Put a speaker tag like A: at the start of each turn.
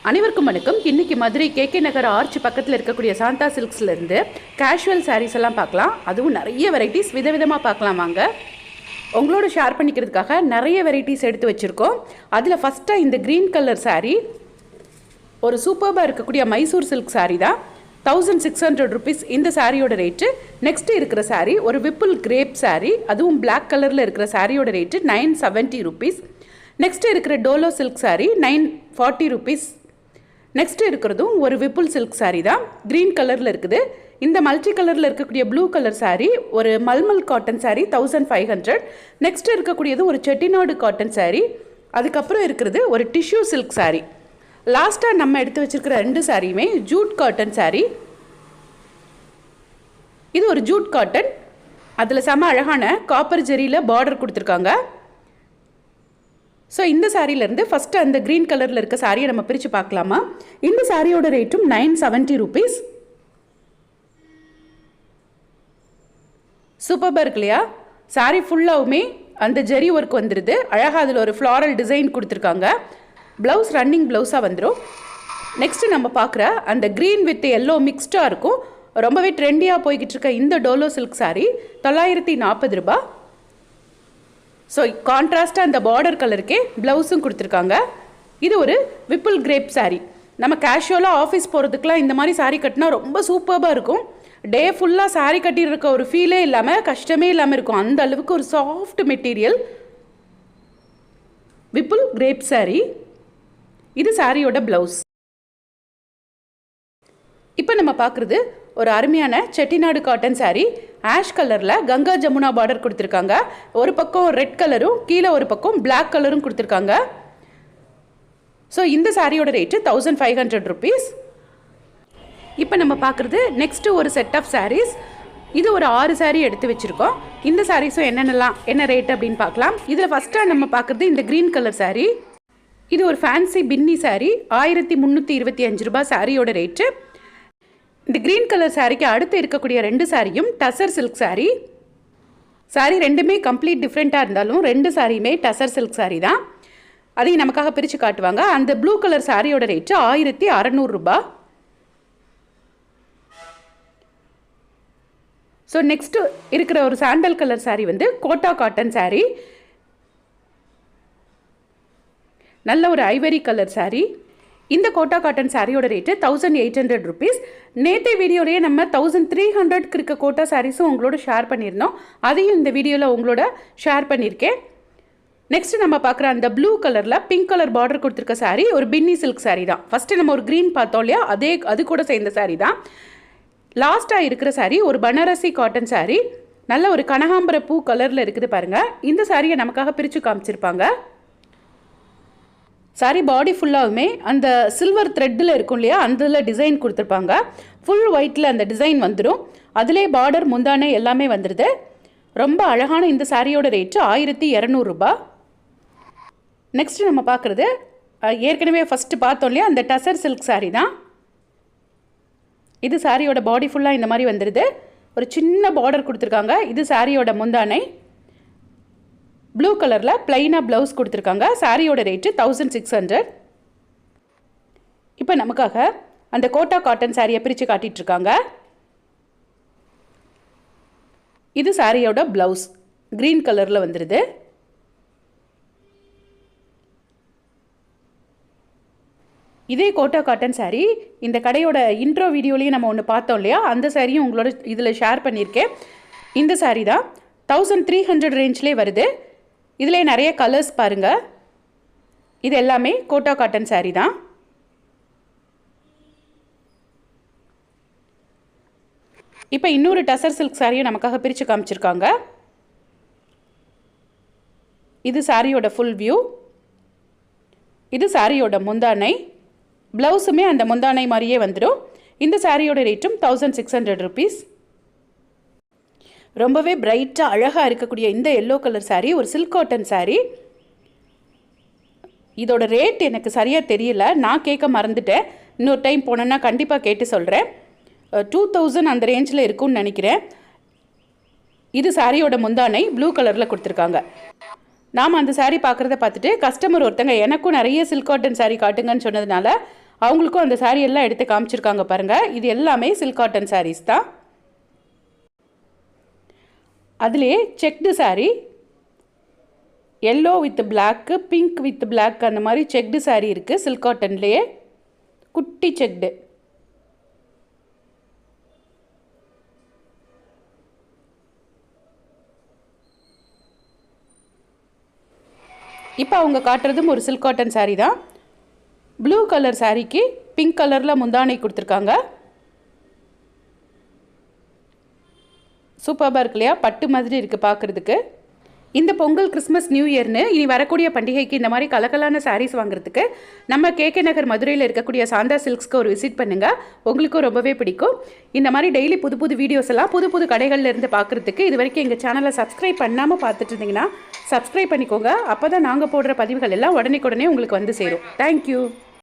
A: அனைவருக்கும் வணக்கம். இன்னைக்கு மதுரை கேகே நகர் ஆர்ச் பக்கத்தில் இருக்கக்கூடிய சாந்தா சில்க்ஸ்லேருந்து கேஷுவல் சாரீஸ் எல்லாம் பார்க்கலாம். அதுவும் நிறைய வெரைட்டிஸ் விதவிதமாக பார்க்கலாம் வாங்க. உங்களோட ஷேர் பண்ணிக்கிறதுக்காக நிறைய வெரைட்டிஸ் எடுத்து வச்சுருக்கோம். அதில் ஃபஸ்ட்டாக இந்த க்ரீன் கலர் சாரீ ஒரு சூப்பர்பாக இருக்கக்கூடிய மைசூர் சில்க் சாரீ தான். 1600 rupees இந்த சாரியோட ரேட்டு. நெக்ஸ்ட்டு இருக்கிற சாரீ ஒரு விப்புல் கிரேப் சாரீ, அதுவும் பிளாக் கலரில் இருக்கிற சாரியோட ரேட்டு 970 rupees. நெக்ஸ்ட்டு இருக்கிற Dolo silk sari 940 rupees. Next இருக்கிறதும் ஒரு விப்புல் சில்க் சாரீ தான், க்ரீன் கலரில் இருக்குது. இந்த மல்டி கலரில் இருக்கக்கூடிய ப்ளூ கலர் சாரீ ஒரு மல்மல் காட்டன் சாரீ 1500. நெக்ஸ்ட்டு இருக்கக்கூடியது ஒரு செட்டிநாடு காட்டன் சாரீ. அதுக்கப்புறம் இருக்கிறது ஒரு டிஷ்யூ சில்க் சாரீ. லாஸ்ட்டாக நம்ம எடுத்து வச்சுருக்கிற ரெண்டு சாரியுமே ஜூட் காட்டன் சாரீ. இது ஒரு ஜூட் காட்டன், அதில் செம அழகான காப்பர் ஜெரியில் பார்டர் கொடுத்துருக்காங்க. ஸோ இந்த சாரியிலேருந்து ஃபஸ்ட்டு அந்த க்ரீன் கலரில் இருக்க சாரியை நம்ம பிரித்து பார்க்கலாமா. இந்த சாரியோட ரேட்டும் 970 rupees. சூப்பராக இருக்கு இல்லையா? சாரி ஃபுல்லாகவுமே அந்த ஜெரி ஒர்க் வந்துடுது. அழகாக அதில் ஒரு ஃப்ளாரல் டிசைன் கொடுத்துருக்காங்க. ப்ளவுஸ் ரன்னிங் ப்ளவுஸாக வந்துடும். நெக்ஸ்ட்டு நம்ம பார்க்குற அந்த க்ரீன் வித் எல்லோ மிக்ஸ்டாக இருக்கும், ரொம்பவே ட்ரெண்டியாக போய்கிட்டு இருக்க இந்த டோலோ சில்க் சாரீ 940 ரூபாய். ஸோ கான்ட்ராஸ்ட்டாக அந்த பார்டர் கலருக்கே ப்ளவுஸும் கொடுத்துருக்காங்க. இது ஒரு விப்புல் கிரேப் சாரீ. நம்ம கேஷுவலாக ஆஃபீஸ் போகிறதுக்கெலாம் இந்த மாதிரி சாரீ கட்டினா ரொம்ப சூப்பராக இருக்கும். டே ஃபுல்லாக சாரீ கட்டியிருக்க ஒரு ஃபீலே இல்லாமல் கஷ்டமே இல்லாமல் இருக்கும். அந்த அளவுக்கு ஒரு soft material Vipul crepe sari. இது சாரியோட ப்ளவுஸ். இப்போ நம்ம பார்க்குறது ஒரு அருமையான செட்டிநாடு காட்டன் சாரீ. ஆஷ் கலரில் கங்கா ஜமுனா பார்டர் கொடுத்துருக்காங்க. ஒரு பக்கம் ரெட் கலரும் கீழே ஒரு பக்கம் பிளாக் கலரும் கொடுத்துருக்காங்க. ஸோ இந்த சாரியோட ரேட்டு 1500 rupees. இப்போ நம்ம பார்க்குறது நெக்ஸ்ட்டு ஒரு செட் ஆஃப் சாரீஸ். இது ஒரு 6 சாரீ எடுத்து வச்சுருக்கோம். இந்த சாரீஸும் என்ன ரேட் அப்படின்னு பார்க்கலாம். இதில் ஃபஸ்ட்டாக நம்ம பார்க்குறது இந்த க்ரீன் கலர் சாரீ. இது ஒரு ஃபேன்சி பின்னி சாரீ, 1325 ரூபாய் சாரியோட ரேட்டு. இந்த க்ரீன் கலர் சாரீக்கு அடுத்து இருக்கக்கூடிய ரெண்டு சாரியும் டசர் சில்க் சாரீ. சாரீ ரெண்டுமே கம்ப்ளீட் டிஃப்ரெண்ட்டாக இருந்தாலும் ரெண்டு சாரியுமே டசர் சில்க் சாரீ தான். அதையும் நமக்காக பிரித்து காட்டுவாங்க. அந்த ப்ளூ கலர் சாரியோட ரேட்டு 1600 ரூபாய். ஸோ நெக்ஸ்ட்டு இருக்கிற ஒரு சாண்டல் கலர் சாரீ வந்து கோட்டா காட்டன் சாரீ. நல்ல ஒரு ஐவரி கலர் சாரீ. இந்த கோட்டா காட்டன் சாரியோட ரேட்டு 1800 rupees. நேற்று வீடியோலேயே நம்ம 1300க்கு இருக்க கோட்டா சாரீஸும் உங்களோட ஷேர் பண்ணியிருந்தோம். அதையும் இந்த வீடியோவில் உங்களோட ஷேர் பண்ணியிருக்கேன். நெக்ஸ்ட்டு நம்ம பார்க்குற அந்த ப்ளூ கலரில் பிங்க் கலர் பார்டர் கொடுத்துருக்க சாரீ ஒரு பின்னி சில்க் சாரீ தான். ஃபஸ்ட்டு நம்ம ஒரு க்ரீன் பார்த்தோம் இல்லையா, அது கூட சேர்ந்த சாரீ தான். லாஸ்ட்டாக இருக்கிற சாரீ ஒரு பனாரசி காட்டன் சாரீ. நல்ல ஒரு கனகாம்பர பூ கலரில் இருக்குது பாருங்கள். இந்த சாரியை நமக்காக பிரித்து காமிச்சிருப்பாங்க. சாரி பாடி ஃபுல்லாகவுமே அந்த சில்வர் த்ரெட்டில் இருக்கும் இல்லையா, அதில் டிசைன் கொடுத்துருப்பாங்க. ஃபுல் ஒயிட்டில் அந்த டிசைன் வந்துடும். அதிலே பார்டர் முந்தானை எல்லாமே வந்துடுது. ரொம்ப அழகான இந்த சாரியோட ரேட்டு 1200 ரூபாய். நெக்ஸ்ட்டு நம்ம பார்க்குறது ஏற்கனவே ஃபஸ்ட்டு பார்த்தோம் இல்லையா, அந்த டசர் சில்க் சாரீ தான். இது சாரியோட பாடி ஃபுல்லாக இந்த மாதிரி வந்துடுது. ஒரு சின்ன பார்டர் கொடுத்துருக்காங்க. இது சாரியோட முந்தானை. ப்ளூ கலரில் ப்ளைனாக ப்ளவுஸ் கொடுத்துருக்காங்க. சாரியோட ரேட்டு 1600. இப்போ நமக்காக அந்த கோட்டா காட்டன் சாரியை பிரித்து காட்டிகிட்ருக்காங்க. இது சாரியோட ப்ளவுஸ் க்ரீன் கலரில் வந்துடுது. இதே கோட்டா காட்டன் சாரீ இந்த கடையோட இன்ட்ரோ வீடியோலேயும் நம்ம ஒன்று பார்த்தோம் இல்லையா, அந்த சாரியும் உங்களோட இதில் ஷேர் பண்ணியிருக்கேன். இந்த சாரீ தான் 1300 ரேஞ்சிலே வருது. இதில் நிறைய கலர்ஸ் பாருங்கள். இது எல்லாமே கோட்டா காட்டன் சாரீ தான். இப்போ இன்னொரு டசர் சில்க் சாரியும் நமக்காக பிரித்து காமிச்சிருக்காங்க. இது சாரியோட ஃபுல் வியூ. இது சாரியோட முந்தானை. ப்ளவுஸுமே அந்த முந்தானை மாதிரியே வந்துடும். இந்த சாரியோட ரேட்டும் 1600 rupees. ரொம்பவே பிரைட்டாக அழகாக இருக்கக்கூடிய இந்த எல்லோ கலர் சாரீ ஒரு சில்க் காட்டன் சாரீ. இதோட ரேட் எனக்கு சரியாக தெரியல, நான் கேட்க மறந்துட்டேன். இன்னொரு டைம் போனேன்னா கண்டிப்பாக கேட்டு சொல்கிறேன். 2000 அந்த ரேஞ்சில் இருக்கும்னு நினைக்கிறேன். இது சாரியோட முந்தானை ப்ளூ கலரில் கொடுத்துருக்காங்க. நாம் அந்த சாரீ பார்க்குறத பார்த்துட்டு கஸ்டமர் ஒருத்தங்க எனக்கும் நிறைய சில்க் காட்டன் சாரீ காட்டுங்கன்னு சொன்னதுனால அவங்களுக்கும் அந்த சாரீ எல்லாம் எடுத்து காமிச்சிருக்காங்க பாருங்கள். இது எல்லாமே சில்க் காட்டன் சாரீஸ் தான். அதுலேயே checked sari, yellow with black, pink with black, அந்த மாதிரி செக்டு சாரீ இருக்குது சில்க் காட்டன்லேயே. குட்டி செக்டு. இப்போ அவங்க காட்டுறதும் ஒரு சில்க் காட்டன் சாரீ தான். ப்ளூ கலர் சாரீக்கு பிங்க் கலரில் முந்தானை கொடுத்துருக்காங்க. சூப்பராக இருக்கு இல்லையா? பட்டு மாதிரி இருக்குது பார்க்குறதுக்கு. இந்த பொங்கல், கிறிஸ்மஸ், நியூ இயர்னு இனி வரக்கூடிய பண்டிகைக்கு இந்த மாதிரி கலக்கலான சாரீஸ் வாங்குறதுக்கு நம்ம கேகே நகர் மதுரையில் இருக்கக்கூடிய சாந்தா சில்க்ஸ்க்கு ஒரு விசிட் பண்ணுங்கள். உங்களுக்கும் ரொம்பவே பிடிக்கும். இந்த மாதிரி டெய்லி புது புது வீடியோஸ் எல்லாம் புது புது கடைகளில் இருந்து பார்க்குறதுக்கு இது வரைக்கும் எங்கள் சேனலை சப்ஸ்கிரைப் பண்ணாமல் பார்த்துட்டு இருந்தீங்கன்னா சப்ஸ்கிரைப் பண்ணிக்கோங்க. அப்போ தான் நாங்கள் போடுற பதிவுகள் எல்லாம் உடனே உங்களுக்கு வந்து சேரும். தேங்க்யூ.